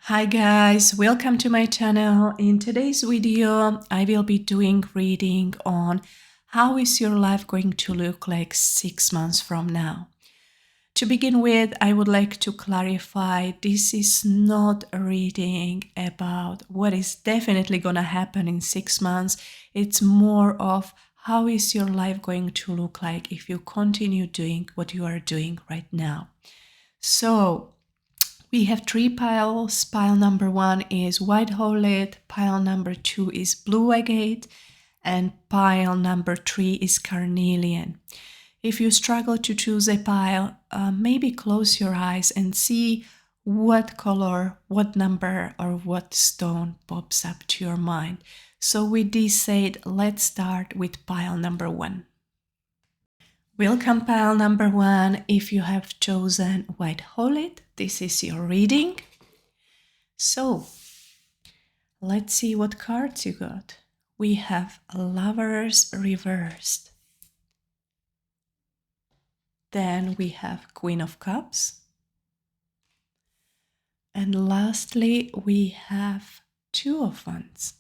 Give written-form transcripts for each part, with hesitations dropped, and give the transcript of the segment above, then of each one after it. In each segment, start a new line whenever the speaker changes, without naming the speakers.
Hi guys, welcome to my channel. In today's video, I will be doing reading on how is your life going to look like 6 months from now. To begin with, I would like to clarify this is not a reading about what is definitely gonna happen in 6 months. It's more of how is your life going to look like if you continue doing what you are doing right now. So, we have 3 piles. Pile number 1 is white holed, pile number 2 is blue agate, and pile number 3 is carnelian. If you struggle to choose a pile, maybe close your eyes and see what color, what number, or what stone pops up to your mind. So with this said, let's start with pile number 1. Welcome pile number 1. If you have chosen white holed, this is your reading. So, let's see what cards you got. We have Lovers reversed. Then we have Queen of Cups. And lastly, we have Two of Wands.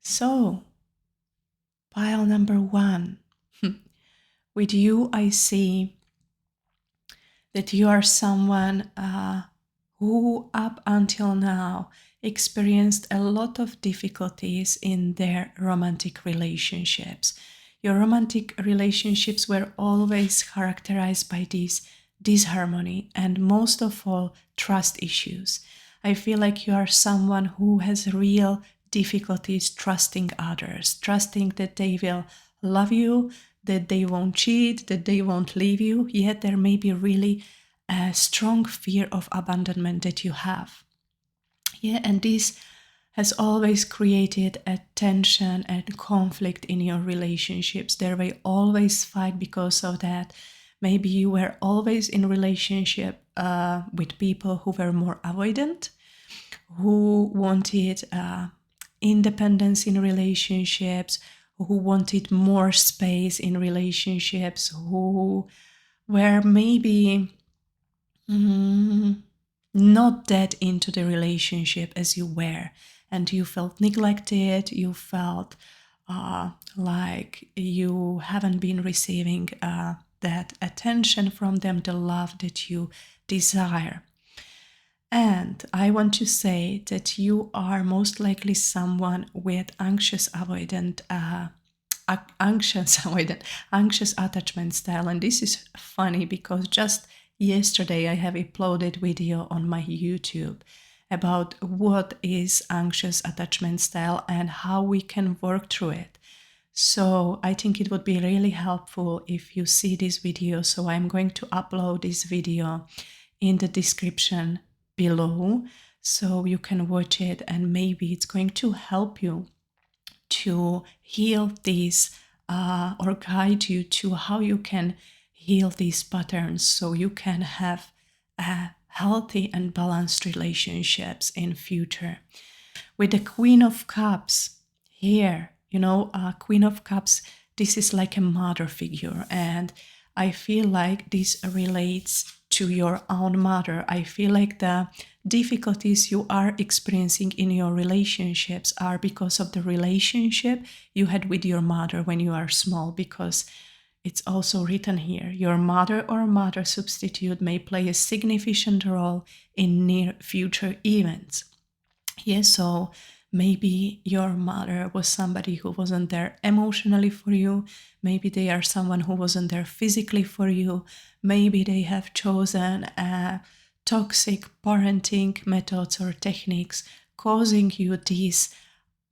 So, pile number 1. With you, I see that you are someone who up until now experienced a lot of difficulties in their romantic relationships. Your romantic relationships were always characterized by this disharmony and most of all trust issues. I feel like you are someone who has real difficulties trusting others, trusting that they will love you, that they won't cheat, that they won't leave you, yet there may be really a strong fear of abandonment that you have. Yeah, and this has always created a tension and conflict in your relationships. There will always fight because of that. Maybe you were always in relationship with people who were more avoidant, who wanted independence in relationships, who wanted more space in relationships, who were maybe not that into the relationship as you were, and you felt neglected, you felt like you haven't been receiving that attention from them, the love that you desire. And I want to say that you are most likely someone with anxious attachment style. And this is funny because just yesterday I have uploaded video on my YouTube about what is anxious attachment style and how we can work through it. So I think it would be really helpful if you see this video. So I'm going to upload this video in the description below so you can watch it, and maybe it's going to help you to heal these or guide you to how you can heal these patterns so you can have a healthy and balanced relationships in future. With the Queen of Cups here, Queen of Cups, this is like a mother figure, and I feel like this relates to your own mother. I feel like the difficulties you are experiencing in your relationships are because of the relationship you had with your mother when you are small, because it's also written here, your mother or mother substitute may play a significant role in near future events. Yes, so maybe your mother was somebody who wasn't there emotionally for you. Maybe they are someone who wasn't there physically for you. Maybe they have chosen toxic parenting methods or techniques, causing you this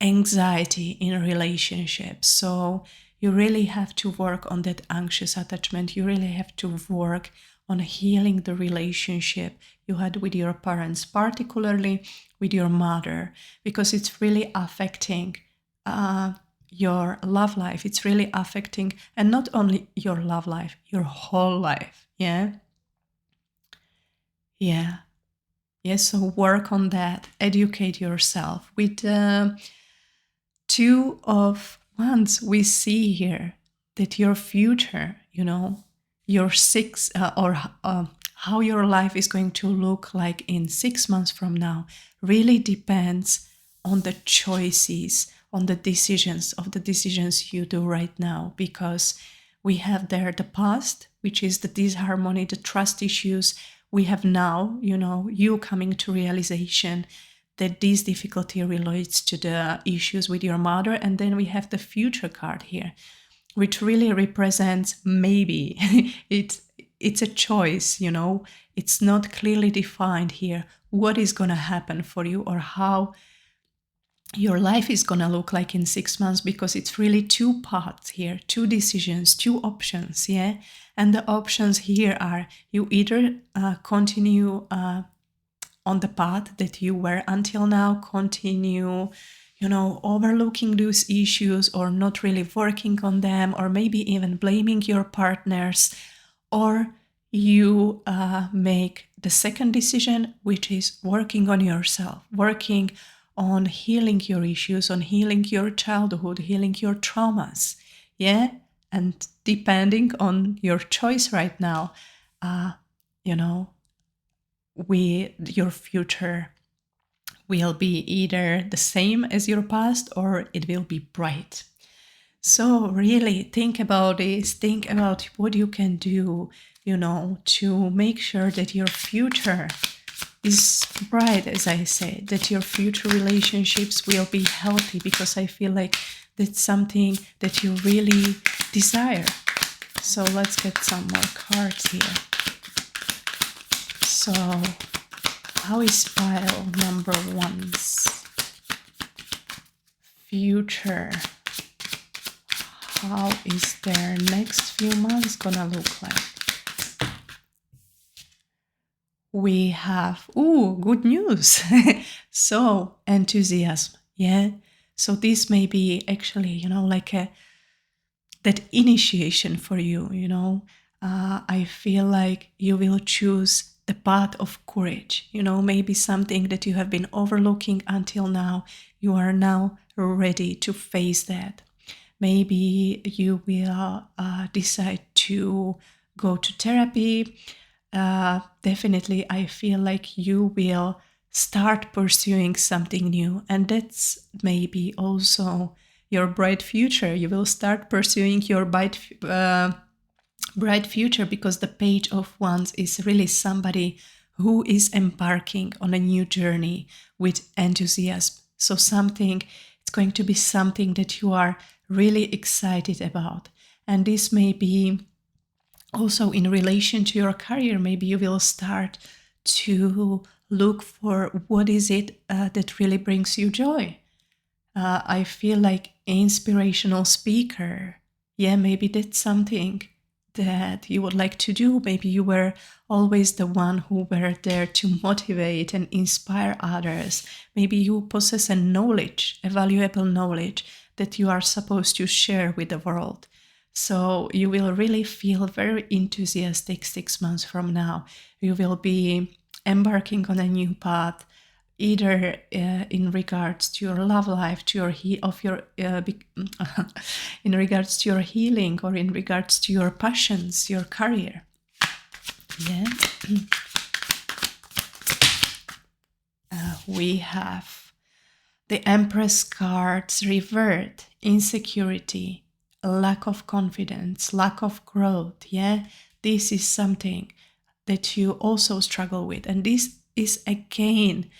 anxiety in relationships. So you really have to work on that anxious attachment. You really have to work on healing the relationship you had with your parents, particularly with your mother, because it's really affecting your love life. It's really affecting, and not only your love life, your whole life. Yeah. Yes, so work on that, educate yourself. With Two of Wands, we see here that your future, your how your life is going to look like in 6 months from now really depends on the choices, on the decisions you do right now, because we have there the past, which is the disharmony, the trust issues. We have now, you coming to realization that this difficulty relates to the issues with your mother. And then we have the future card here, which really represents maybe it's a choice, it's not clearly defined here what is going to happen for you or how your life is going to look like in 6 months, because it's really two paths here, two decisions, two options. Yeah. And the options here are you either continue on the path that you were until now, continue, overlooking those issues or not really working on them, or maybe even blaming your partners, or you make the second decision, which is working on yourself, working on healing your issues, on healing your childhood, healing your traumas. Yeah. And depending on your choice right now, your future will be either the same as your past or it will be bright. So really think about this, think about what you can do, to make sure that your future is bright, as I say, that your future relationships will be healthy, because I feel like that's something that you really desire. So let's get some more cards here. So how is pile number 1's future? How is their next few months gonna look like? We have, good news. So enthusiasm. Yeah. So this may be actually, like that initiation for you, I feel like you will choose the path of courage, maybe something that you have been overlooking until now. You are now ready to face that. Maybe you will decide to go to therapy. Definitely, I feel like you will start pursuing something new. And that's maybe also your bright future. You will start pursuing your bright future, because the Page of Wands is really somebody who is embarking on a new journey with enthusiasm. So it's going to be something that you are really excited about. And this may be also in relation to your career. Maybe you will start to look for what is it that really brings you joy. I feel like inspirational speaker. Yeah, maybe that's something that you would like to do. Maybe you were always the one who were there to motivate and inspire others. Maybe you possess a valuable knowledge that you are supposed to share with the world. So you will really feel very enthusiastic 6 months from now. You will be embarking on a new path, either in regards to your love life, to in regards to your healing, or in regards to your passions, your career. Yeah. We have the Empress cards revert, insecurity, lack of confidence, lack of growth. Yeah, this is something that you also struggle with, and this is again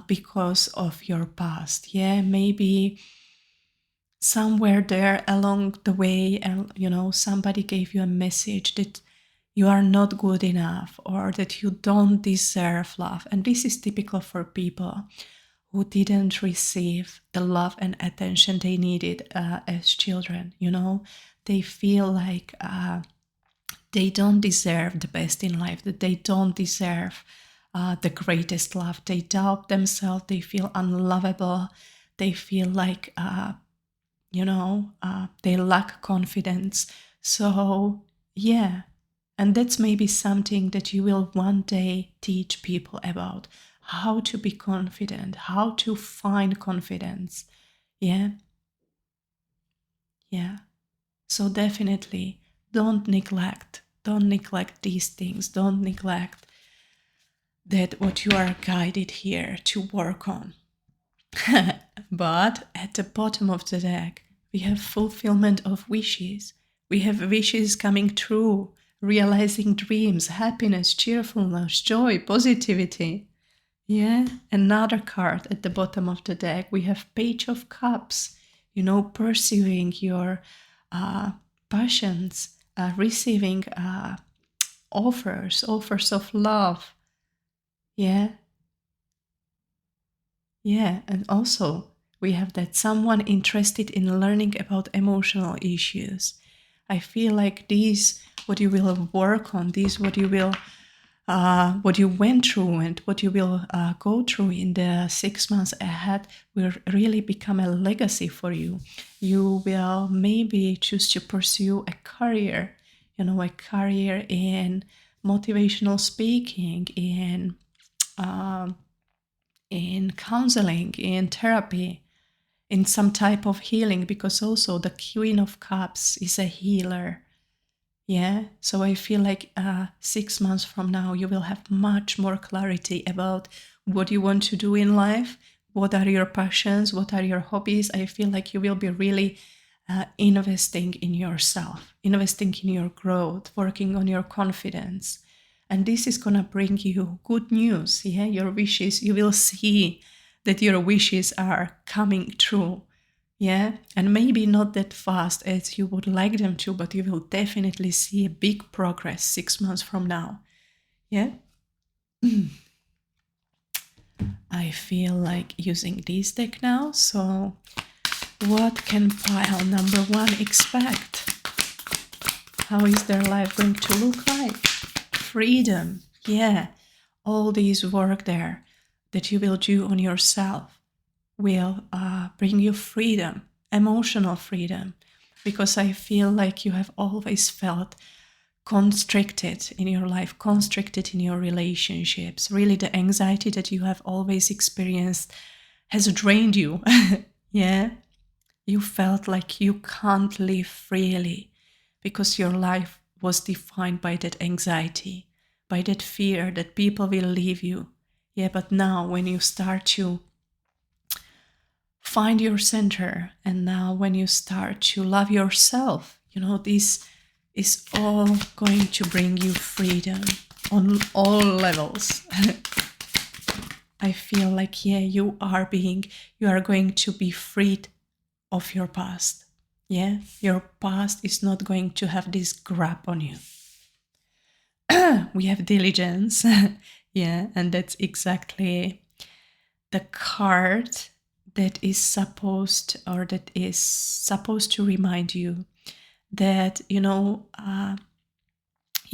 because of your past. Yeah, maybe somewhere there along the way, and somebody gave you a message that you are not good enough, or that you don't deserve love. And this is typical for people who didn't receive the love and attention they needed as children. They feel like they don't deserve the best in life, that they don't deserve the greatest love. They doubt themselves, they feel unlovable, they feel like they lack confidence. So yeah, and that's maybe something that you will one day teach people about, how to be confident, how to find confidence. Yeah. So definitely don't neglect Don't neglect these things. Don't neglect that what you are guided here to work on. But at the bottom of the deck, we have fulfillment of wishes. We have wishes coming true, realizing dreams, happiness, cheerfulness, joy, positivity. Yeah, another card at the bottom of the deck. We have Page of Cups, pursuing your passions, receiving offers of love. Yeah, yeah, and also we have that someone interested in learning about emotional issues. I feel like these, what you will work on, these, what you went through and what you will go through in the 6 months ahead will really become a legacy for you. You will maybe choose to pursue a career, a career in motivational speaking, in counseling, in therapy, in some type of healing, because also the Queen of Cups is a healer. Yeah, so I feel like 6 months from now, you will have much more clarity about what you want to do in life, what are your passions, what are your hobbies. I feel like you will be really investing in yourself, investing in your growth, working on your confidence. And this is going to bring you good news. Yeah, your wishes, you will see that your wishes are coming true. Yeah, and maybe not that fast as you would like them to, but you will definitely see a big progress 6 months from now. Yeah. I feel like using this deck now. So what can pile number 1 expect? How is their life going to look like? Freedom. Yeah. All this work there that you will do on yourself will bring you freedom, emotional freedom, because I feel like you have always felt constricted in your life, constricted in your relationships. Really, the anxiety that you have always experienced has drained you. Yeah, you felt like you can't live freely because your life was defined by that anxiety, by that fear that people will leave you. Yeah, but now when you start to find your center, and now when you start to love yourself, this is all going to bring you freedom on all levels. I feel like, yeah, you are going to be freed of your past. Yeah, your past is not going to have this grab on you. We have diligence. Yeah, and that's exactly the card that is supposed to remind you that you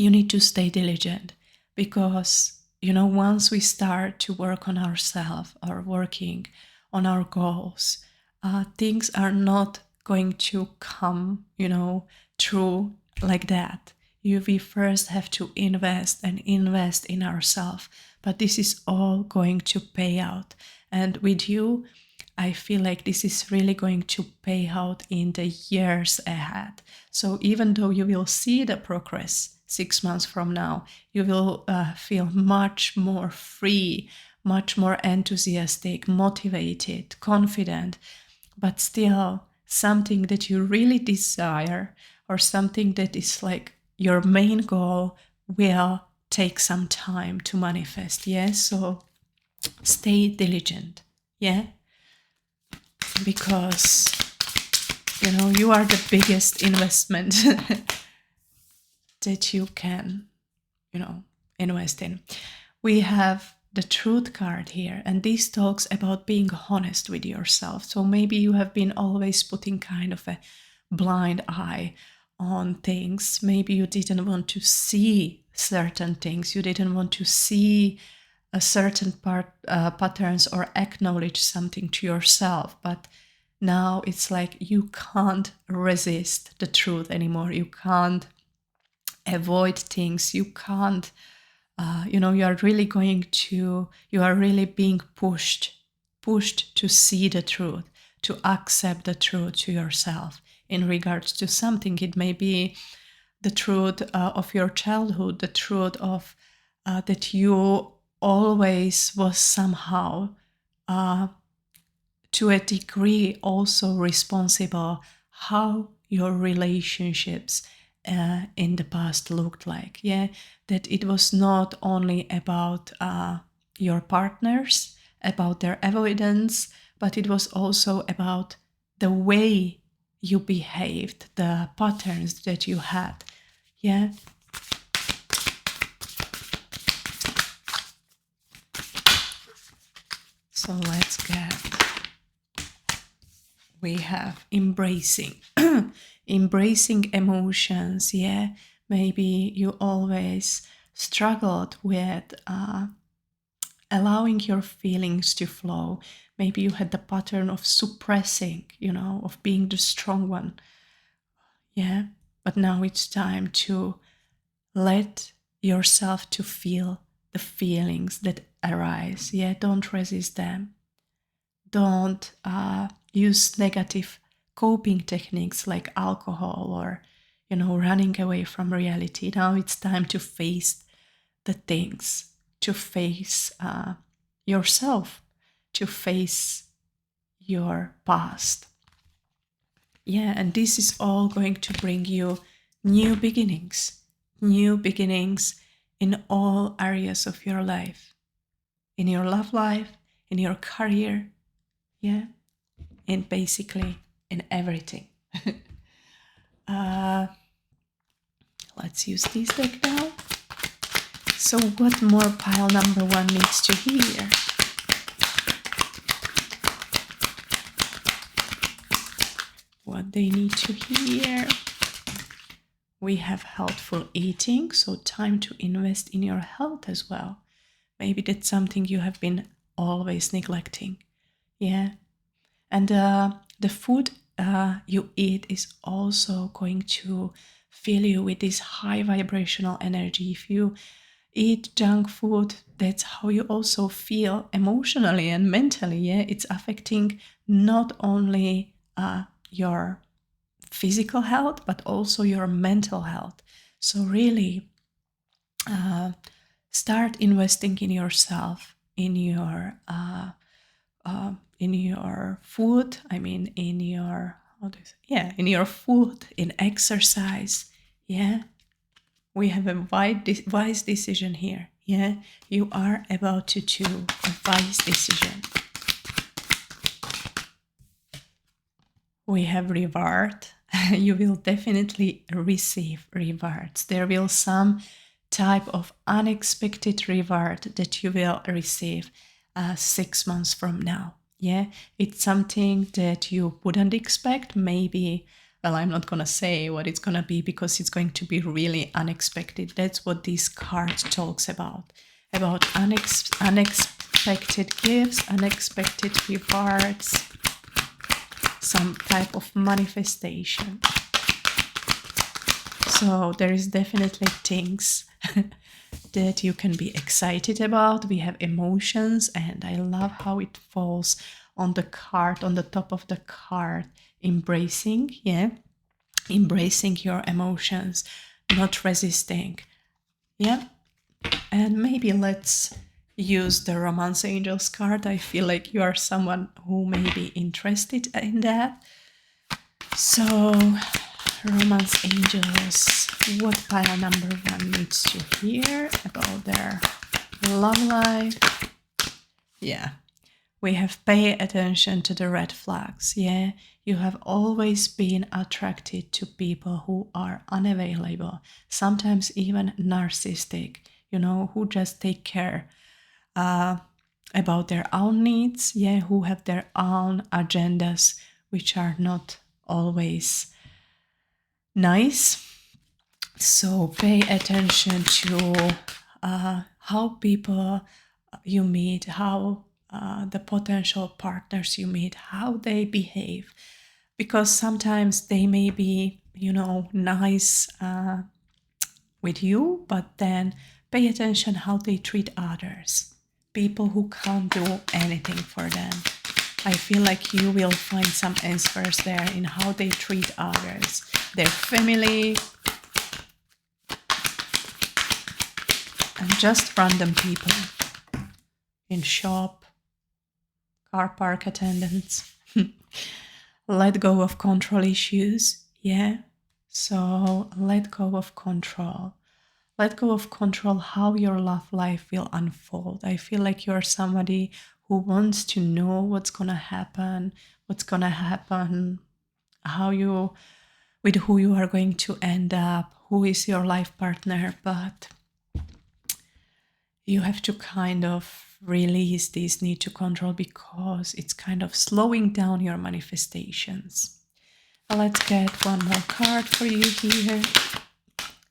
need to stay diligent, because once we start to work on ourselves or working on our goals, things are not going to come true like that. We first have to invest in ourselves, but this is all going to pay out. And with you, I feel like this is really going to pay out in the years ahead. So even though you will see the progress 6 months from now, you will feel much more free, much more enthusiastic, motivated, confident, but still something that you really desire or something that is like your main goal will take some time to manifest. Yeah, so stay diligent. Yeah, because you are the biggest investment that you can invest in. We have the truth card here, and this talks about being honest with yourself. So maybe you have been always putting kind of a blind eye on things. Maybe you didn't want to see certain things, you didn't want to see a certain patterns or acknowledge something to yourself, but now it's like you can't resist the truth anymore. You can't avoid things. You can't you are really being pushed to see the truth, to accept the truth to yourself in regards to something. It may be the truth of your childhood, the truth of that you always was somehow to a degree also responsible how your relationships in the past looked like. Yeah, that it was not only about your partners, about their avoidance, but it was also about the way you behaved, the patterns that you had. Yeah. So let's get, we have embracing, embracing emotions. Yeah, maybe you always struggled with allowing your feelings to flow. Maybe you had the pattern of suppressing, of being the strong one. Yeah, but now it's time to let yourself to feel the feelings that arise. Yeah, don't resist them. Don't use negative coping techniques like alcohol or, running away from reality. Now it's time to face the things, to face yourself, to face your past. Yeah, and this is all going to bring you new beginnings in all areas of your life, in your love life, in your career, yeah, and basically in everything. Let's use this deck now. So what more pile number 1 needs to hear? What they need to hear. We have healthful eating, so time to invest in your health as well. Maybe that's something you have been always neglecting. Yeah. And the food you eat is also going to fill you with this high vibrational energy. If you eat junk food, that's how you also feel emotionally and mentally. Yeah, it's affecting not only your physical health, but also your mental health. So really start investing in yourself, in your food. I mean, in your in your food, in exercise. Yeah, we have a wise decision here. Yeah, you are about to do a wise decision. We have reward. You will definitely receive rewards. There will some type of unexpected reward that you will receive 6 months from now. Yeah, it's something that you wouldn't expect. Maybe, well, I'm not gonna say what it's gonna be because it's going to be really unexpected. That's what this card talks about unexpected gifts, unexpected rewards, some type of manifestation. So there is definitely things that you can be excited about. We have emotions, and I love how it falls on the card, on the top of the card, embracing, yeah, embracing your emotions, not resisting, yeah. And maybe let's use the Romance Angels card. I feel like you are someone who may be interested in that. So, Romance Angels, what pile number 1 needs to hear about their love life? Yeah, we have pay attention to the red flags. Yeah, you have always been attracted to people who are unavailable, sometimes even narcissistic, who just take care about their own needs, yeah, who have their own agendas, which are not always nice. So pay attention to how people you meet, how the potential partners you meet, how they behave, because sometimes they may be, nice with you, but then pay attention how they treat others, people who can't do anything for them. I feel like you will find some answers there in how they treat others, their family, and just random people in shop, car park attendants. Let go of control issues. Yeah. So let go of control. Let go of control how your love life will unfold. I feel like you're somebody who wants to know what's gonna happen, with who you are going to end up, who is your life partner, but you have to kind of release this need to control because it's kind of slowing down your manifestations. Let's get one more card for you here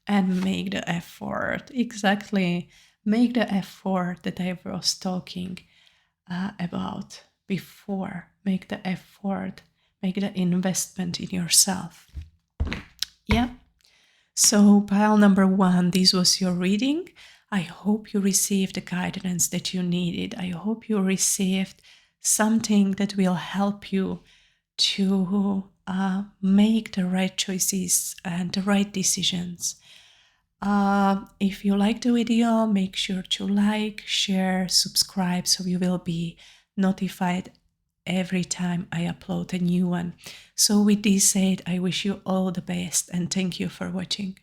and make the effort. Exactly. Make the effort that I was talking about before. Make the effort. Make the investment in yourself. Yeah. So pile number 1, this was your reading. I hope you received the guidance that you needed. I hope you received something that will help you to make the right choices and the right decisions. If you like the video, make sure to like, share, subscribe so you will be notified every time I upload a new one. So with this said, I wish you all the best and thank you for watching.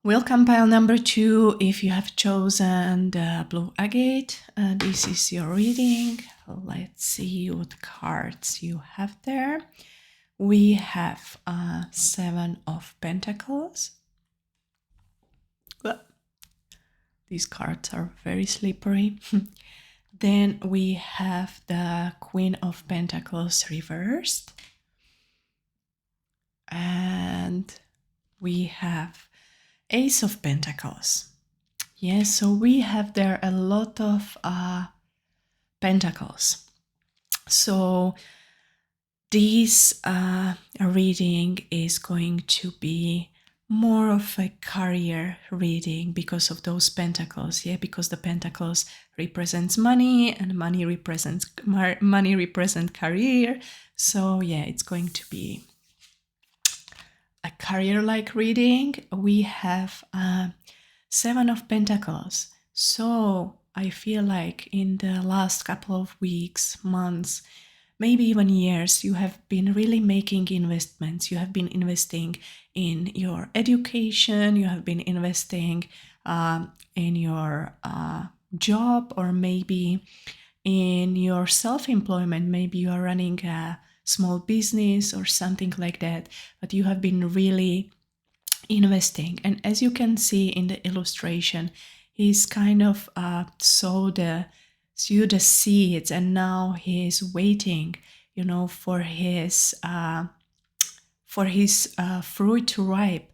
Welcome pile number 2. If you have chosen the blue agate, this is your reading. Let's see what cards you have there. We have 7 of Pentacles. Well, these cards are very slippery. Then we have the Queen of Pentacles reversed. And we have Ace of Pentacles. Yes, so we have there a lot of pentacles. So this reading is going to be more of a career reading because of those pentacles. Yeah, because the pentacles represents money and money represents career. So yeah, it's going to be a career-like reading. We have 7 of Pentacles. So I feel like in the last couple of weeks, months, maybe even years, you have been really making investments. You have been investing in your education, you have been investing in your job, or maybe in your self-employment. Maybe you are running a small business or something like that, but you have been really investing. And as you can see in the illustration, he's kind of sowed the seeds, and now he's waiting, for his fruit to ripe,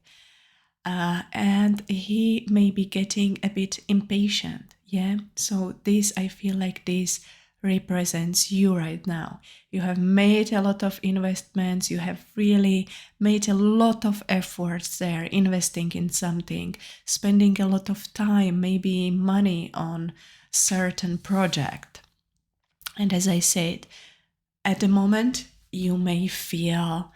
and he may be getting a bit impatient. Yeah, so this, I feel like this represents you right now. You have made a lot of investments, you have really made a lot of efforts there, investing in something, spending a lot of time, maybe money on certain project. And as I said, at the moment you may feel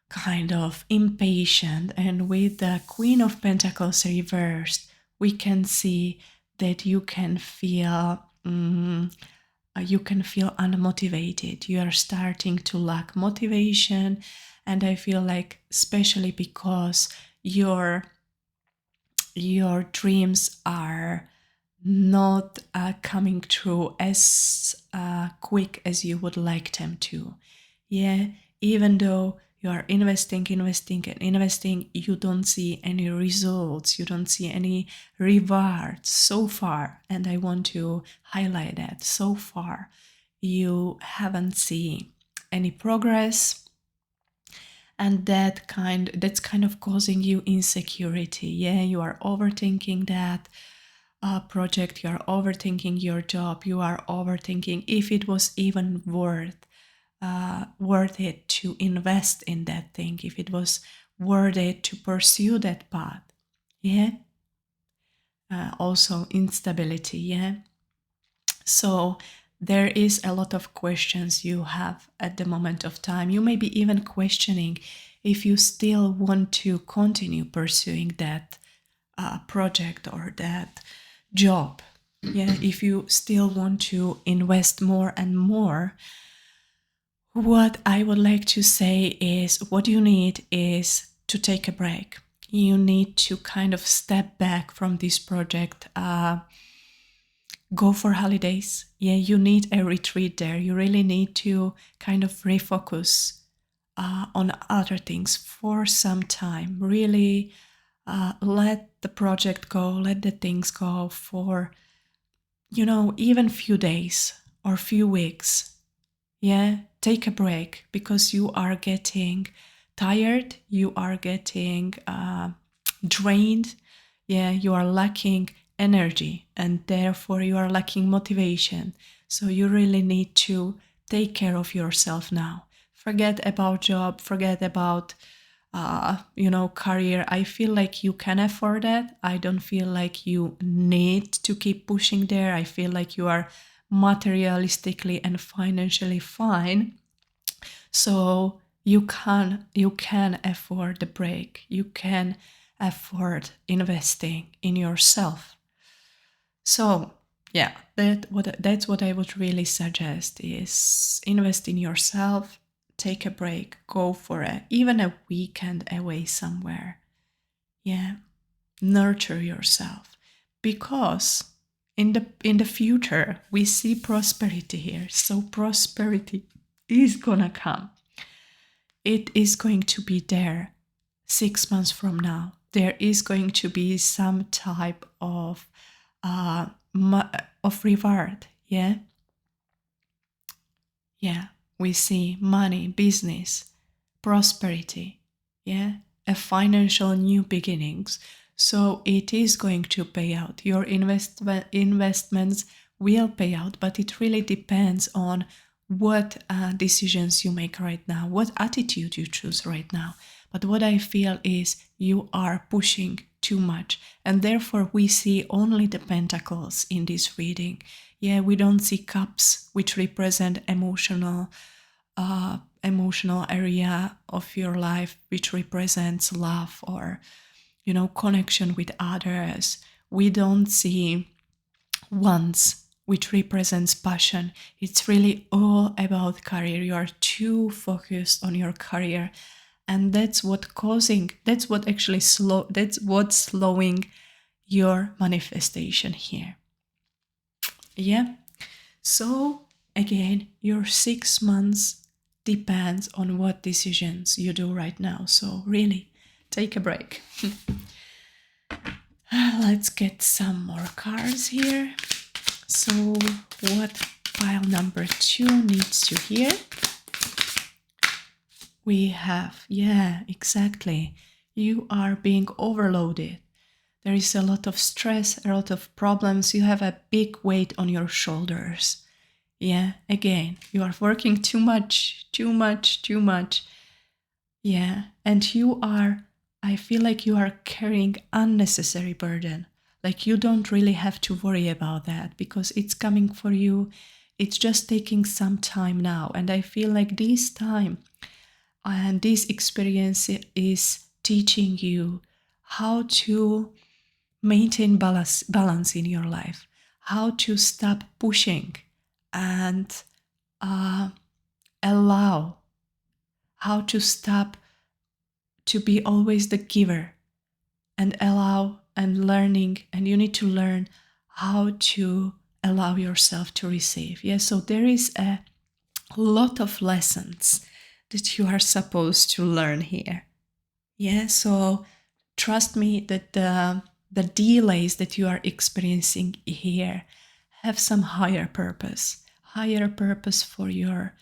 kind of impatient, and with the Queen of Pentacles reversed, we can see that you can feel unmotivated. You are starting to lack motivation, and I feel like especially because your dreams are not coming true as quick as you would like them to. Yeah, even though you are investing, you don't see any results, you don't see any rewards so far. And I want to highlight that so far you haven't seen any progress, and that's kind of causing you insecurity. Yeah, you are overthinking that project, you are overthinking your job, you are overthinking if it was even worth it to invest in that thing, if it was worth it to pursue that path. Yeah. Also instability. Yeah. So there is a lot of questions you have at the moment of time. You may be even questioning if you still want to continue pursuing that project or that job. Yeah, if you still want to invest more and more, what I would like to say is what you need is to take a break. You need to kind of step back from this project, go for holidays. Yeah, you need a retreat there. You really need to kind of refocus on other things for some time. Really let the project go, let the things go for, even few days or few weeks. Yeah, take a break because you are getting tired, you are getting drained. Yeah, you are lacking energy and therefore you are lacking motivation. So you really need to take care of yourself now. Forget about job, forget about career. I feel like you can afford that. I don't feel like you need to keep pushing there. I feel like you are materialistically and financially fine. So you can afford the break. You can afford investing in yourself. So yeah, that's what I would really suggest is invest in yourself, take a break, go for even a weekend away somewhere. Yeah, nurture yourself because in the future we see prosperity here. So prosperity is gonna come. It is going to be there 6 months from now. There is going to be some type of reward. Yeah, we see money, business, prosperity. Yeah, a financial new beginnings. So it is going to pay out. Your investments will pay out, but it really depends on what decisions you make right now, what attitude you choose right now. But what I feel is you are pushing too much, and therefore we see only the pentacles in this reading. Yeah, we don't see cups, which represent emotional area of your life, which represents love or connection with others. We don't see wands, which represents passion. It's really all about career. You are too focused on your career, and that's what's slowing your manifestation here. Yeah. So again, your 6 months depends on what decisions you do right now. So really take a break. Let's get some more cards here. So what pile number 2 needs to hear? We have, yeah, exactly. You are being overloaded. There is a lot of stress, a lot of problems. You have a big weight on your shoulders. Yeah, again, you are working too much. Yeah, and I feel like you are carrying unnecessary burden. Like you don't really have to worry about that because it's coming for you. It's just taking some time now. And I feel like this time and this experience is teaching you how to maintain balance in your life, how to stop pushing and allow, how to stop to be always the giver and allow and learning, and you need to learn how to allow yourself to receive. Yeah, so there is a lot of lessons that you are supposed to learn here. Yeah, so trust me that the delays that you are experiencing here have some higher purpose for your,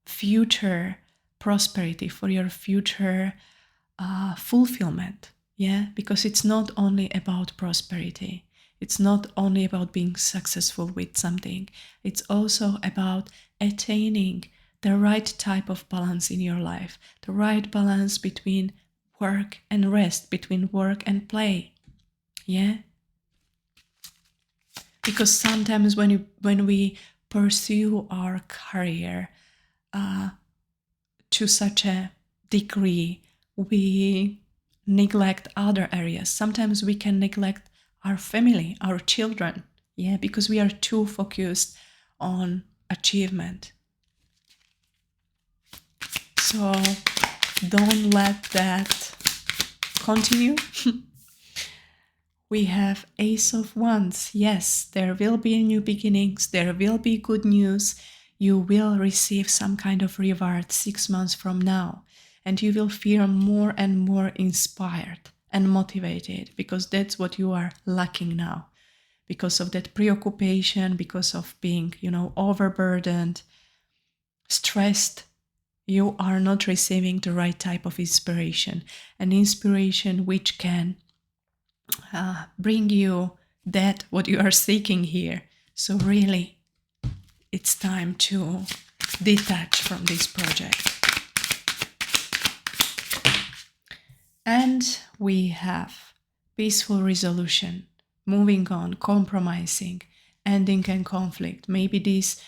future prosperity, for your future fulfillment. Yeah, because it's not only about prosperity. It's not only about being successful with something. It's also about attaining the right type of balance in your life, the right balance between work and rest, between work and play. Yeah? Because sometimes when we pursue our career to such a degree, we neglect other areas. Sometimes we can neglect our family, our children, because we are too focused on achievement. So don't let that continue. We have Ace of Wands. Yes, there will be new beginnings. There will be good news. You will receive some kind of reward 6 months from now. And you will feel more and more inspired and motivated, because that's what you are lacking now. Because of that preoccupation, because of being, overburdened, stressed, you are not receiving the right type of inspiration. An inspiration which can bring you that what you are seeking here. So really, it's time to detach from this project. And we have peaceful resolution, moving on, compromising, ending in conflict. Maybe this,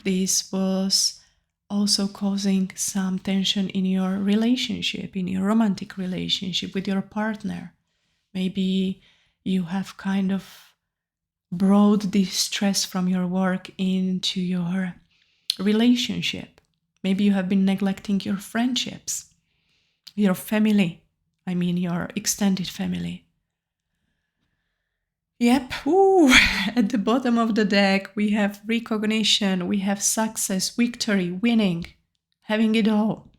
this was also causing some tension in your relationship, in your romantic relationship with your partner. Maybe you have kind of brought this stress from your work into your relationship. Maybe you have been neglecting your friendships, your family, your extended family. Yep, at the bottom of the deck, we have recognition, we have success, victory, winning, having it all.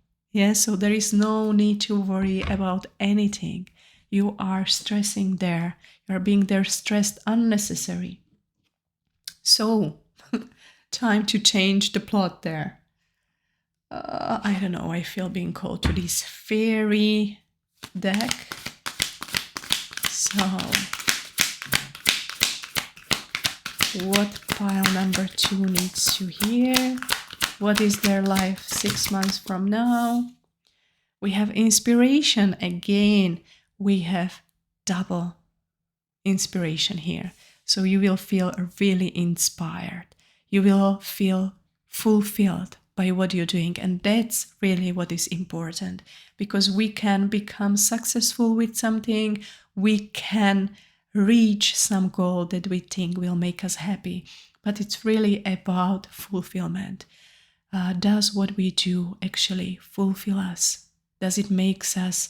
So there is no need to worry about anything. You are stressing there. You are being there stressed unnecessary. So, time to change the plot there. I don't know, I feel being called to this fairy deck. So, what pile number 2 needs to hear? What is their life 6 months from now? We have inspiration again. We have double inspiration here. So you will feel really inspired. You will feel fulfilled by what you're doing. And that's really what is important, because we can become successful with something. We can reach some goal that we think will make us happy. But it's really about fulfillment. Does what we do actually fulfill us? Does it make us,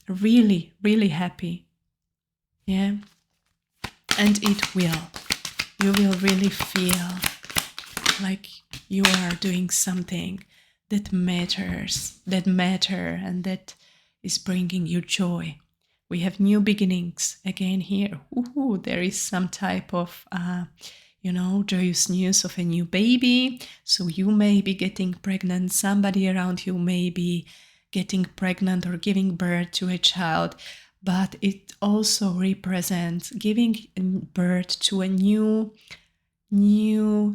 really, really happy? And it will. You will really feel like you are doing something that matters, and that is bringing you joy. We have new beginnings again here. There is some type of, joyous news of a new baby. So you may be getting pregnant. Somebody around you may be getting pregnant or giving birth to a child. But it also represents giving birth to a new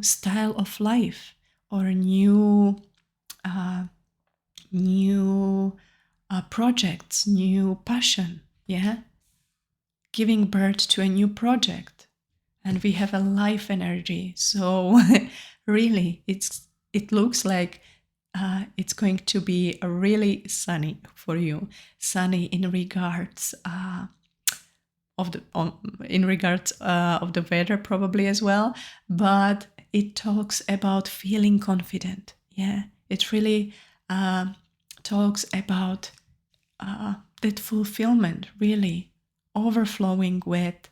style of life, or a new projects, new passion. Giving birth to a new project. And we have a life energy. So really, it looks like it's going to be really sunny for you. Sunny in regards of the weather, probably as well. But it talks about feeling confident. It really talks about that fulfillment, really overflowing with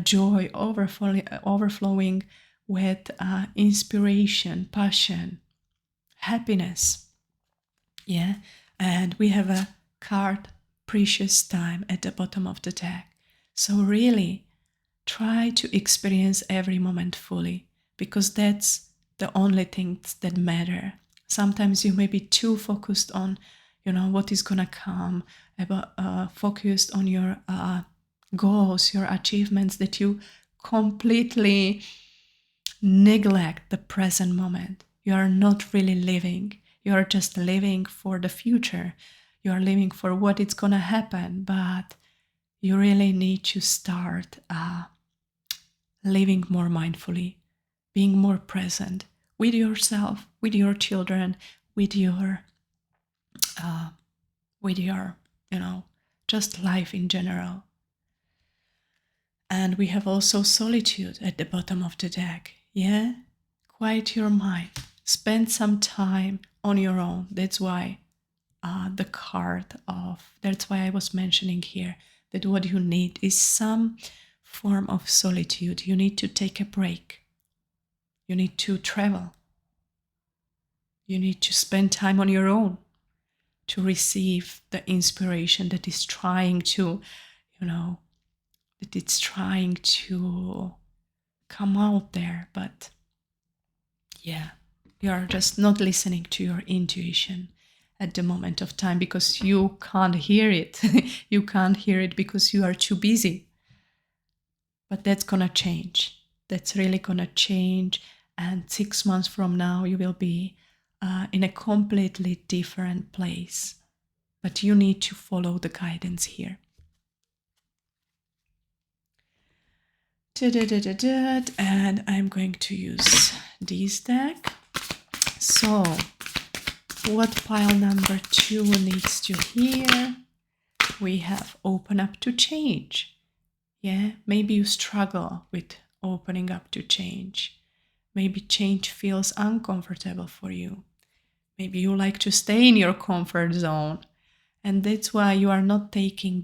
joy, overflowing with inspiration, passion, happiness. And we have a card, precious time, at the bottom of the deck. So really try to experience every moment fully, because that's the only things that matter. Sometimes you may be too focused on, what is gonna come, focused on your goals, your achievements, that you completely neglect the present moment. You are not really living. You are just living for the future. You are living for what is gonna happen, but you really need to start living more mindfully, being more present with yourself, with your children, with your with your, just life in general. And we have also solitude at the bottom of the deck. Yeah? Quiet your mind. Spend some time on your own. That's why that's why I was mentioning here that what you need is some form of solitude. You need to take a break. You need to travel. You need to spend time on your own to receive the inspiration that is trying to, that it's trying to come out there. But yeah, you're just not listening to your intuition at the moment of time because you can't hear it. You can't hear it because you are too busy. But that's gonna change. That's really gonna change. And 6 months from now, you will be in a completely different place. But you need to follow the guidance here. And I'm going to use this deck. So, what pile number 2 needs to hear? We have open up to change. Yeah, maybe you struggle with opening up to change. Maybe change feels uncomfortable for you. Maybe you like to stay in your comfort zone. And that's why you are not doing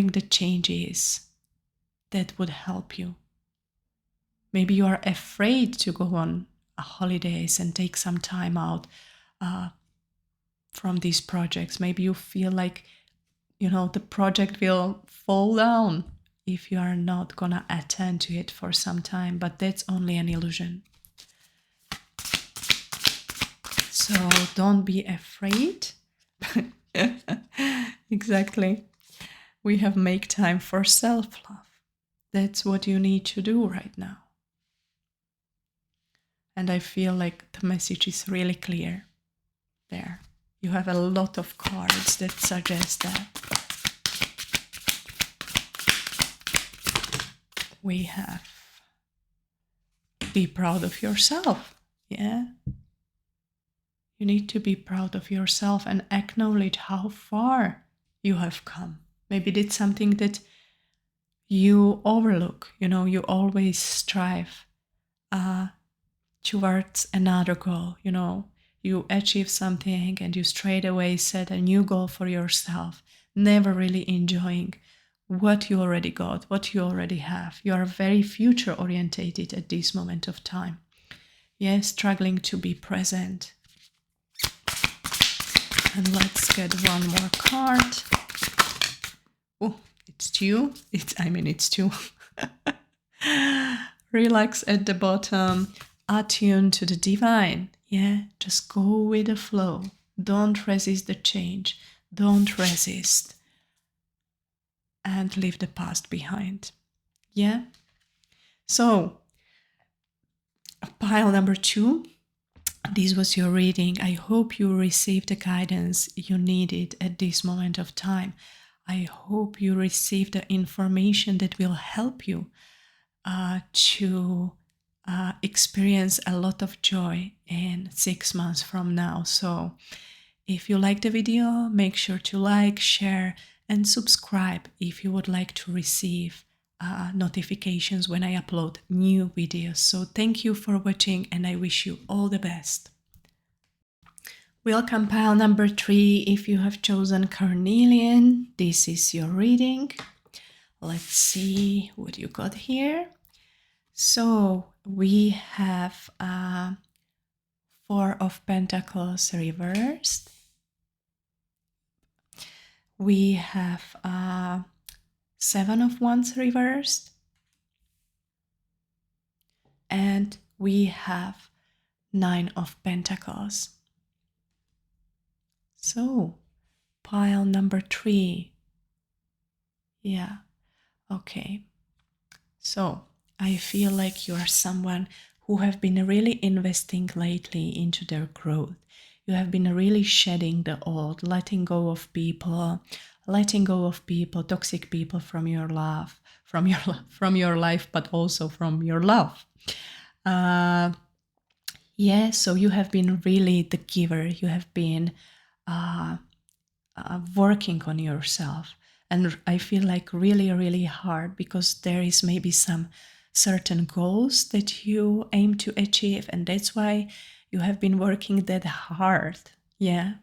the changes that would help you. Maybe you are afraid to go on holidays and take some time out from these projects. Maybe you feel like, the project will fall down if you are not gonna attend to it for some time, but that's only an illusion. So don't be afraid. Exactly. We have make time for self-love. That's what you need to do right now. And I feel like the message is really clear there. You have a lot of cards that suggest that. We have be proud of yourself. Yeah. You need to be proud of yourself and acknowledge how far you have come. Maybe that's something that you overlook. You always strive towards another goal. You achieve something and you straight away set a new goal for yourself, never really enjoying what you already got, what you already have. You are very future orientated at this moment of time. Yes, struggling to be present. And let's get one more card. Oh, it's two. It's two. Relax at the bottom. Attune to the divine. Yeah, just go with the flow. Don't resist the change. Don't resist. And leave the past behind. Yeah? So, pile number 2. This was your reading. I hope you received the guidance you needed at this moment of time. I hope you received the information that will help you to experience a lot of joy in 6 months from now. So if you like the video, make sure to like, share, and subscribe if you would like to receive notifications when I upload new videos. So thank you for watching and I wish you all the best. Welcome pile number 3. If you have chosen Carnelian, this is your reading. Let's see what you got here. So we have 4 of Pentacles reversed. We have 7 of Wands reversed. And we have 9 of Pentacles. So, pile number 3. Yeah, okay. So, I feel like you are someone who have been really investing lately into their growth. You have been really shedding the old, letting go of people, toxic people from your life, from your life, but also from your love. Yeah, so you have been really the giver. You have been uh, working on yourself. And I feel like really, really hard because there is maybe some certain goals that you aim to achieve. And that's why you have been working that hard. Yeah.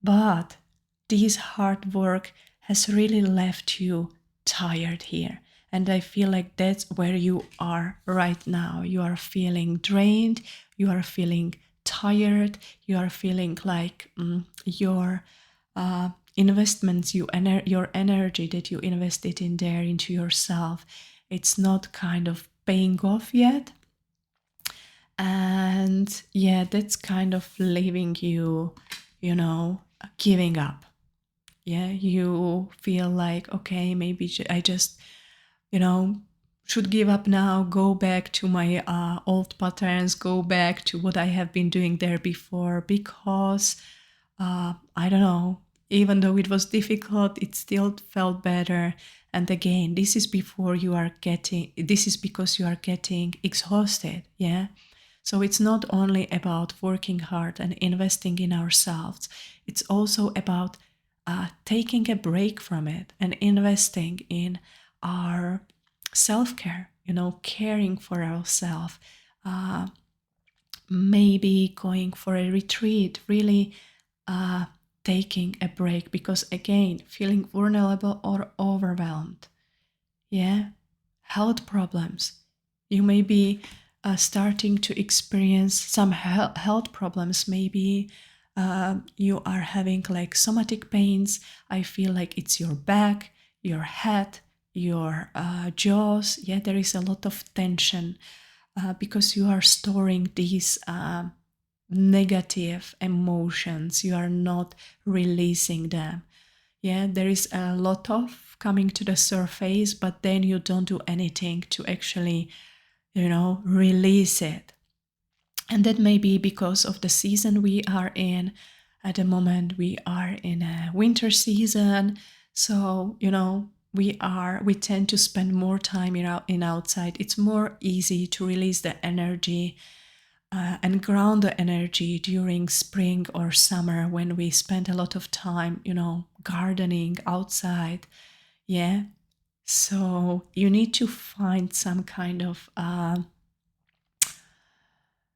But this hard work has really left you tired here. And I feel like that's where you are right now. You are feeling drained, you are feeling tired, you are feeling like your investments, your energy that you invested in there into yourself, it's not kind of paying off yet. And yeah, that's kind of leaving you, giving up. Yeah, you feel like, okay, maybe I just, you know, should give up now, go back to my old patterns, go back to what I have been doing there before, because I don't know, even though it was difficult, it still felt better. And again, this is because you are getting exhausted. Yeah. So it's not only about working hard and investing in ourselves, it's also about taking a break from it and investing in our self care, caring for ourselves, uh, maybe going for a retreat, really taking a break, because again, feeling vulnerable or overwhelmed. Yeah, health problems. You may be starting to experience some health problems. Maybe you are having like somatic pains. I feel like it's your back, your head, your jaws. Yeah, there is a lot of tension because you are storing these negative emotions. You are not releasing them. Yeah, there is a lot of coming to the surface, but then you don't do anything to actually, release it. And that may be because of the season we are in. At the moment, we are in a winter season. So, we tend to spend more time in outside. It's more easy to release the energy and ground the energy during spring or summer when we spend a lot of time, gardening outside. Yeah. So you need to find some kind of,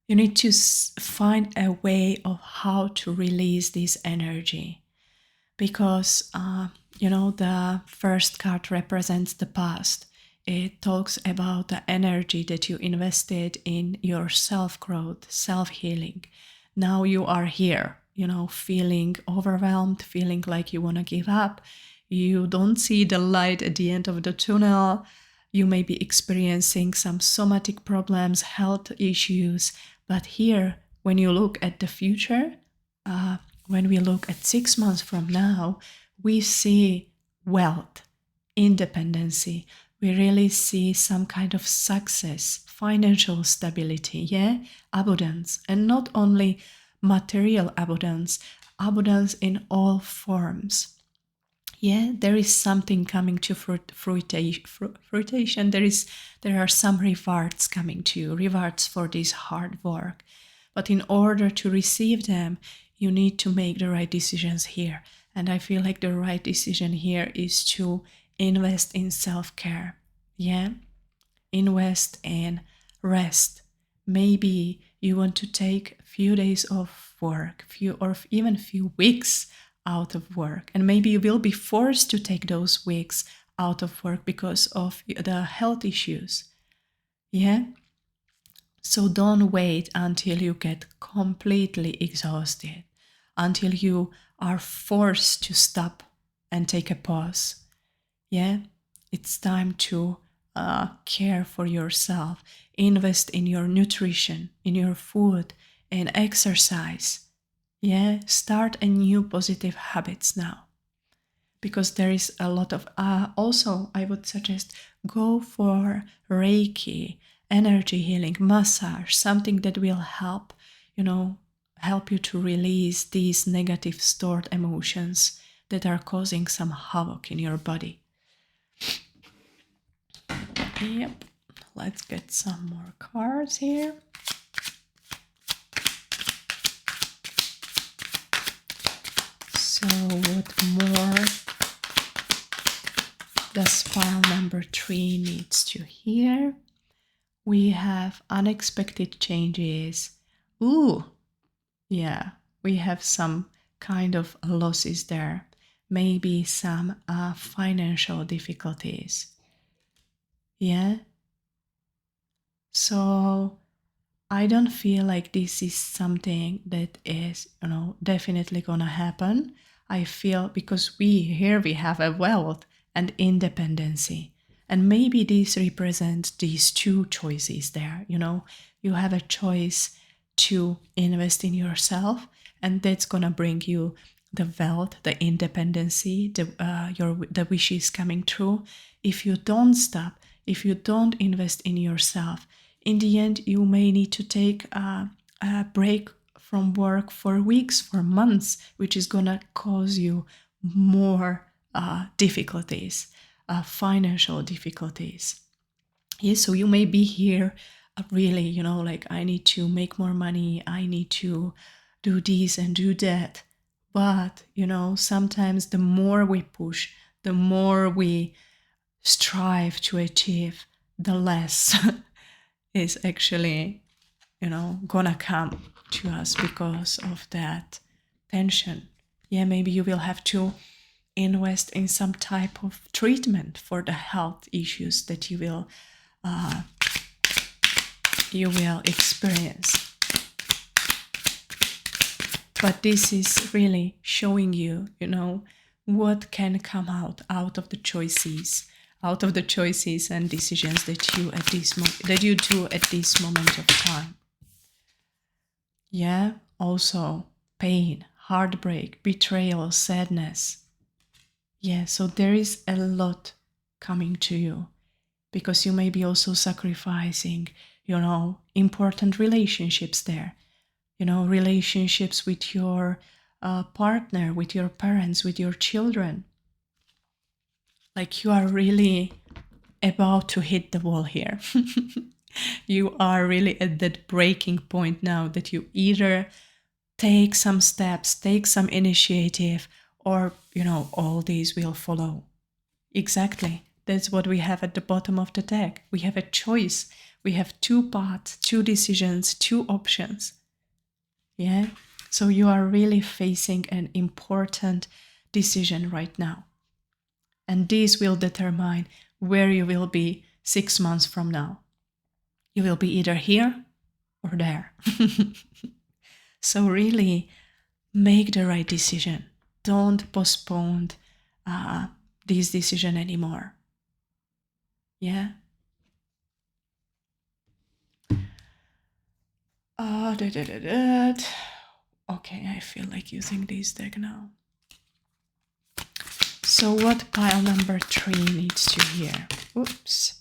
you need to find a way of how to release this energy, because, the first card represents the past. It talks about the energy that you invested in your self growth, self healing. Now you are here, feeling overwhelmed, feeling like you want to give up. You don't see the light at the end of the tunnel. You may be experiencing some somatic problems, health issues. But here, when you look at the future, when we look at 6 months from now, we see wealth, independency. We really see some kind of success, financial stability, yeah, abundance, and not only material abundance, abundance in all forms. Yeah, there is something coming to fruition. There are some rewards coming to you, rewards for this hard work. But in order to receive them, you need to make the right decisions here. And I feel like the right decision here is to invest in self-care. Yeah, invest in rest. Maybe you want to take a few days of work, even few weeks out of work, and maybe you will be forced to take those weeks out of work because of the health issues. Yeah. So don't wait until you get completely exhausted, until you are forced to stop and take a pause. Yeah, it's time to care for yourself, invest in your nutrition, in your food, and exercise. Yeah, start a new positive habits now, because there is a lot of also I would suggest go for Reiki, energy healing, massage, something that will help, help you to release these negative stored emotions that are causing some havoc in your body. Yep, let's get some more cards here. So what more does pile number 3 needs to hear? We have unexpected changes. Ooh, yeah, we have some kind of losses there. Maybe some financial difficulties. Yeah. So I don't feel like this is something that is, definitely gonna happen. I feel because we have a wealth and independency. And maybe this represents these two choices there. You have a choice to invest in yourself, and that's gonna bring you the wealth, the independency, the wishes coming true. If you don't stop, if you don't invest in yourself, in the end, you may need to take a break from work for weeks, for months, which is going to cause you more difficulties, financial difficulties. Yes, so you may be here really, like I need to make more money, I need to do this and do that. But, sometimes the more we push, the more we strive to achieve, the less is actually, gonna come to us because of that tension. Yeah, maybe you will have to invest in some type of treatment for the health issues that you will experience. But this is really showing you, what can come out of the choices and decisions that you do at this moment of time. Yeah, also pain, heartbreak, betrayal, sadness. Yeah, so there is a lot coming to you because you may be also sacrificing, important relationships there. Relationships with your partner, with your parents, with your children. Like you are really about to hit the wall here. You are really at that breaking point now that you either take some steps, take some initiative, or, all these will follow. Exactly. That's what we have at the bottom of the deck. We have a choice. We have two paths, two decisions, two options. Yeah. So you are really facing an important decision right now. And this will determine where you will be 6 months from now. You will be either here or there. So really make the right decision. Don't postpone this decision anymore. Yeah. Okay, I feel like using this deck now. So what pile number 3 needs to hear? Oops.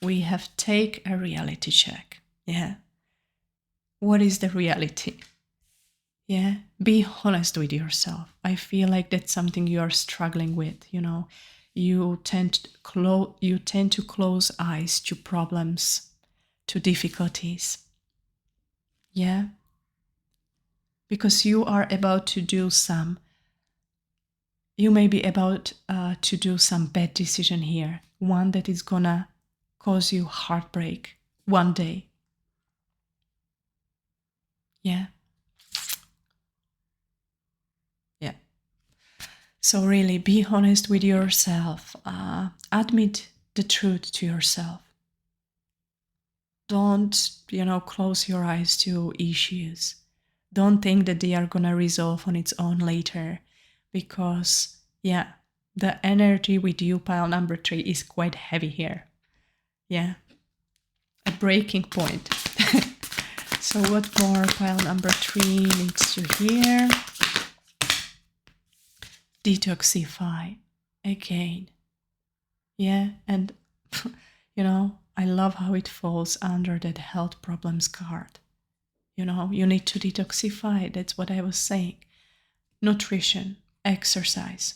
We have take a reality check. Yeah. What is the reality? Yeah. Be honest with yourself. I feel like that's something you are struggling with, You tend to close eyes to problems, to difficulties. Yeah. Because you may be about to do some bad decision here. One that is gonna cause you heartbreak one day. Yeah. Yeah. So really be honest with yourself. Admit the truth to yourself. Don't, close your eyes to issues. Don't think that they are gonna resolve on its own later. Because, yeah, the energy with you, pile number 3, is quite heavy here. Yeah. A breaking point. So what more pile number 3 needs to hear? Detoxify again. Yeah, and I love how it falls under that health problems card. You need to detoxify. That's what I was saying. Nutrition, exercise,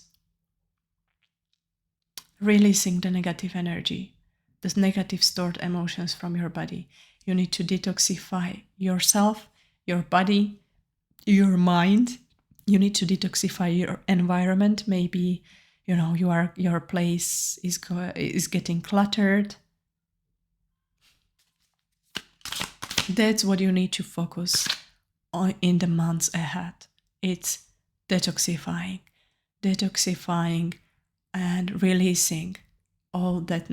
releasing the negative energy, the negative stored emotions from your body. You need to detoxify yourself, your body, your mind, You need to detoxify your environment. Maybe, your place is getting cluttered. That's what you need to focus on in the months ahead. It's detoxifying and releasing all that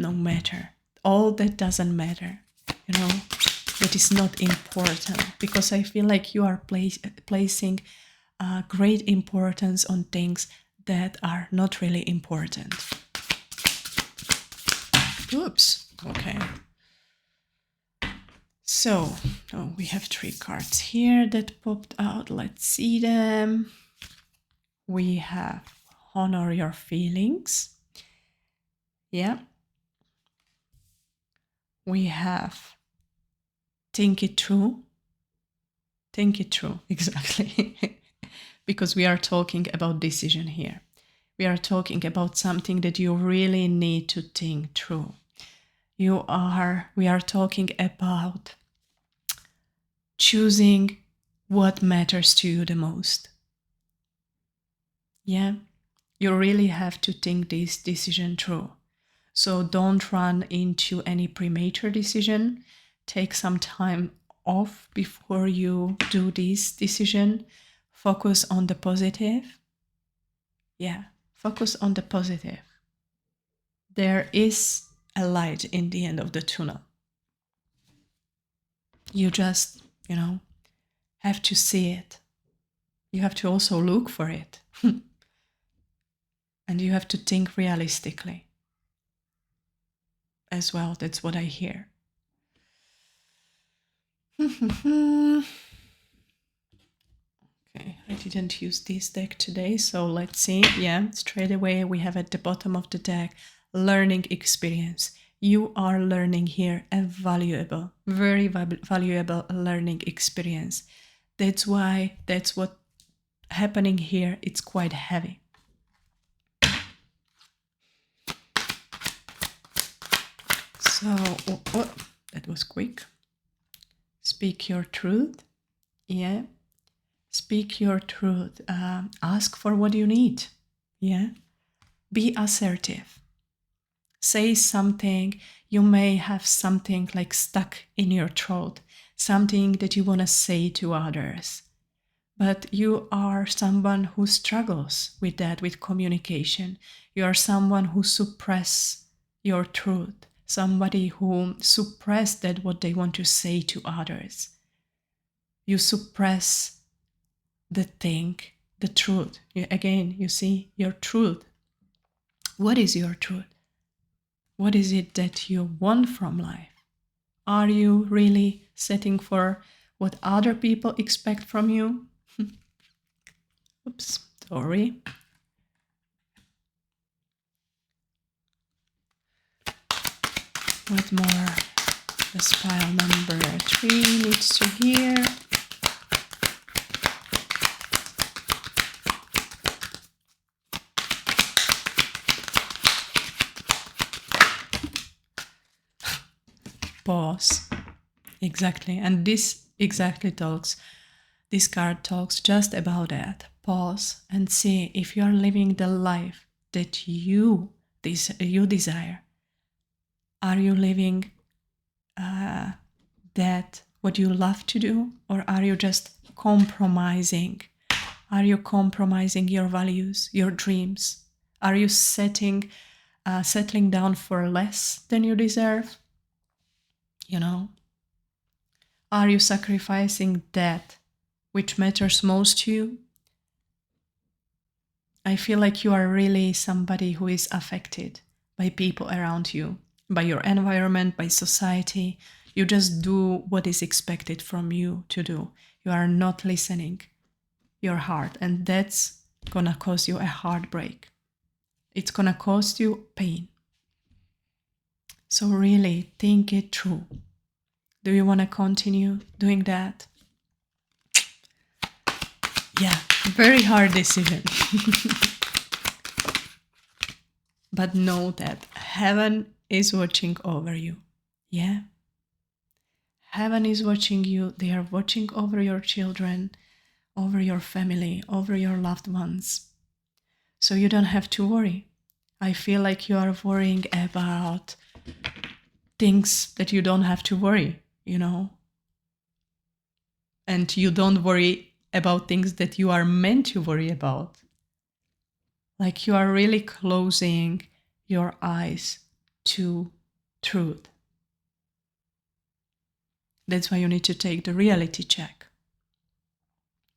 all that doesn't matter, that is not important, because I feel like you are placing great importance on things that are not really important. Oops. Okay. So, we have 3 cards here that popped out. Let's see them. We have honor your feelings. Yeah. We have think it through. Think it through, exactly. Because we are talking about decision here. We are talking about something that you really need to think through. We are talking about choosing what matters to you the most. Yeah, you really have to think this decision through. So don't run into any premature decision. Take some time off before you do this decision. Focus on the positive. Yeah, focus on the positive. There is a light in the end of the tunnel. You just, have to see it. You have to also look for it. And you have to think realistically as well. That's what I hear. Okay, I didn't use this deck today, so let's see. Yeah, straight away we have at the bottom of the deck, learning experience. You are learning here a valuable, very valuable learning experience. That's what happening here. It's quite heavy. So, that was quick. Speak your truth. Yeah. Speak your truth. Ask for what you need. Yeah. Be assertive. Say something. You may have something like stuck in your throat, something that you want to say to others. But you are someone who struggles with that, with communication. You are someone who suppresses your truth, somebody who suppresses that what they want to say to others. You suppress the thing, the truth. Again, you see, your truth. What is your truth? What is it that you want from life? Are you really setting for what other people expect from you? Oops, sorry. What more does pile number 3 needs to hear? Pause. Exactly. And this card talks just about that. Pause and see if you are living the life that you desire. Are you living that what you love to do, or are you just compromising? Are you compromising your values, your dreams? Are you settling down for less than you deserve? Are you sacrificing that which matters most to you? I feel like you are really somebody who is affected by people around you, by your environment, by society. You just do what is expected from you to do. You are not listening your heart, and that's gonna cause you a heartbreak. It's gonna cause you pain. So really think it through. Do you want to continue doing that? Yeah, very hard decision. But know that heaven is watching over you. Yeah? Heaven is watching you. They are watching over your children, over your family, over your loved ones. So you don't have to worry. I feel like you are worrying about things that you don't have to worry, and you don't worry about things that you are meant to worry about. Like you are really closing your eyes to truth. That's why you need to take the reality check.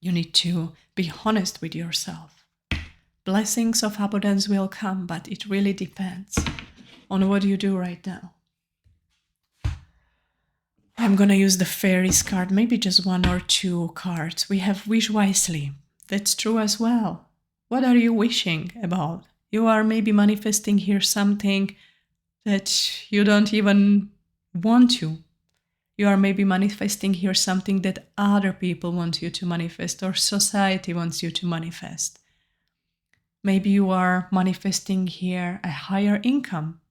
You need to be honest with yourself. Blessings of abundance will come, but it really depends on what you do right now. I'm going to use the fairies card, maybe just 1 or 2 cards. We have wish wisely. That's true as well. What are you wishing about? You are maybe manifesting here something that you don't even want to. You are maybe manifesting here something that other people want you to manifest or society wants you to manifest. Maybe you are manifesting here a higher income,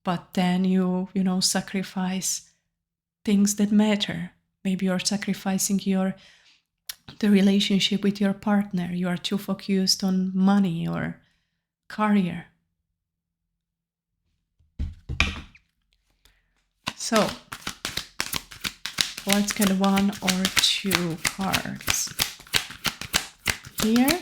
but then you sacrifice things that matter. Maybe you're sacrificing the relationship with your partner. You are too focused on money or career. So let's get 1 or 2 cards here.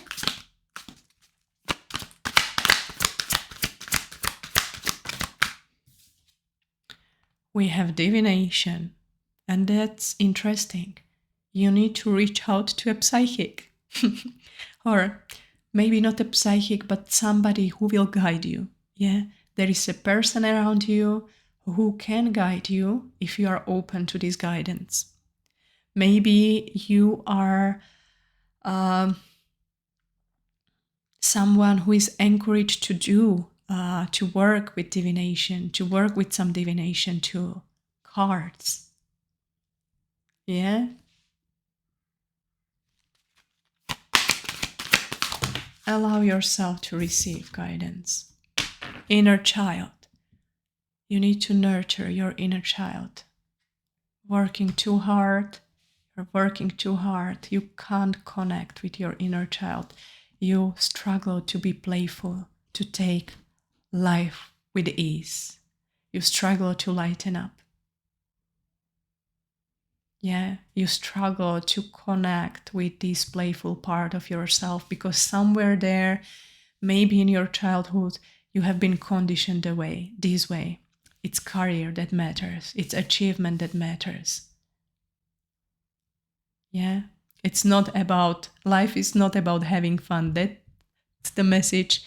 We have divination, and that's interesting. You need to reach out to a psychic, or maybe not a psychic, but somebody who will guide you. Yeah, there is a person around you who can guide you if you are open to this guidance. Maybe you are someone who is encouraged to work with divination, to work with some divination too. Cards. Yeah? Allow yourself to receive guidance. Inner child. You need to nurture your inner child. Working too hard, you're working too hard. You can't connect with your inner child. You struggle to be playful, to take life with ease. You struggle to lighten up. Yeah, you struggle to connect with this playful part of yourself because somewhere there, maybe in your childhood, you have been conditioned this way. It's career that matters. It's achievement that matters. Yeah, life is not about having fun. That's the message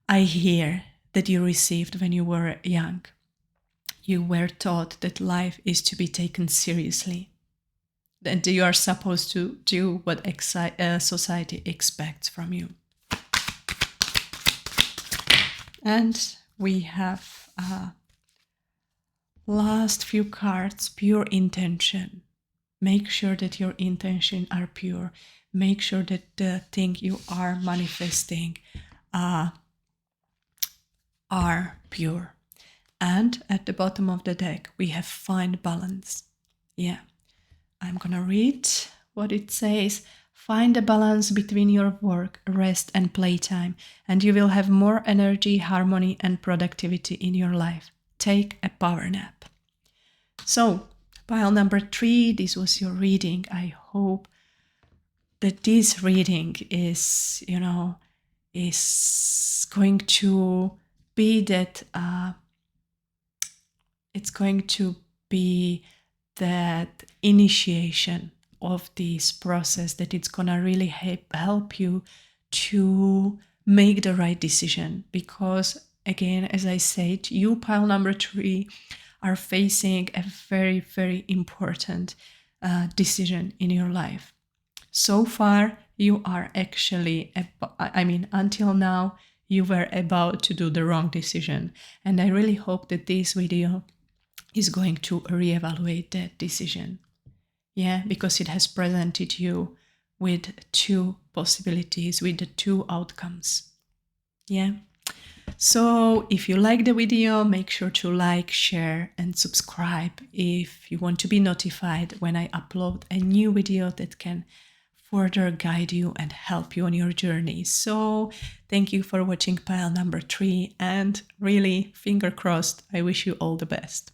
I hear that you received when you were young. You were taught that life is to be taken seriously, that you are supposed to do what society expects from you. And we have last few cards, pure intention. Make sure that your intentions are pure. Make sure that the thing you are manifesting are pure. And at the bottom of the deck, we have find balance. Yeah, I'm gonna read what it says. Find a balance between your work, rest, and playtime, and you will have more energy, harmony, and productivity in your life. Take a power nap. So, pile number 3, this was your reading. I hope that this reading is going to be that it's going to be that initiation of this process, that it's gonna really help you to make the right decision. Because again, as I said, you, pile number 3, are facing a very, very important decision in your life. So far, you are actually, until now, you were about to do the wrong decision. And I really hope that this video is going to reevaluate that decision. Yeah, because it has presented you with 2 possibilities, with the 2 outcomes. Yeah. So if you like the video, make sure to like, share, and subscribe if you want to be notified when I upload a new video that can further guide you and help you on your journey. So thank you for watching pile number 3, and really, finger crossed, I wish you all the best.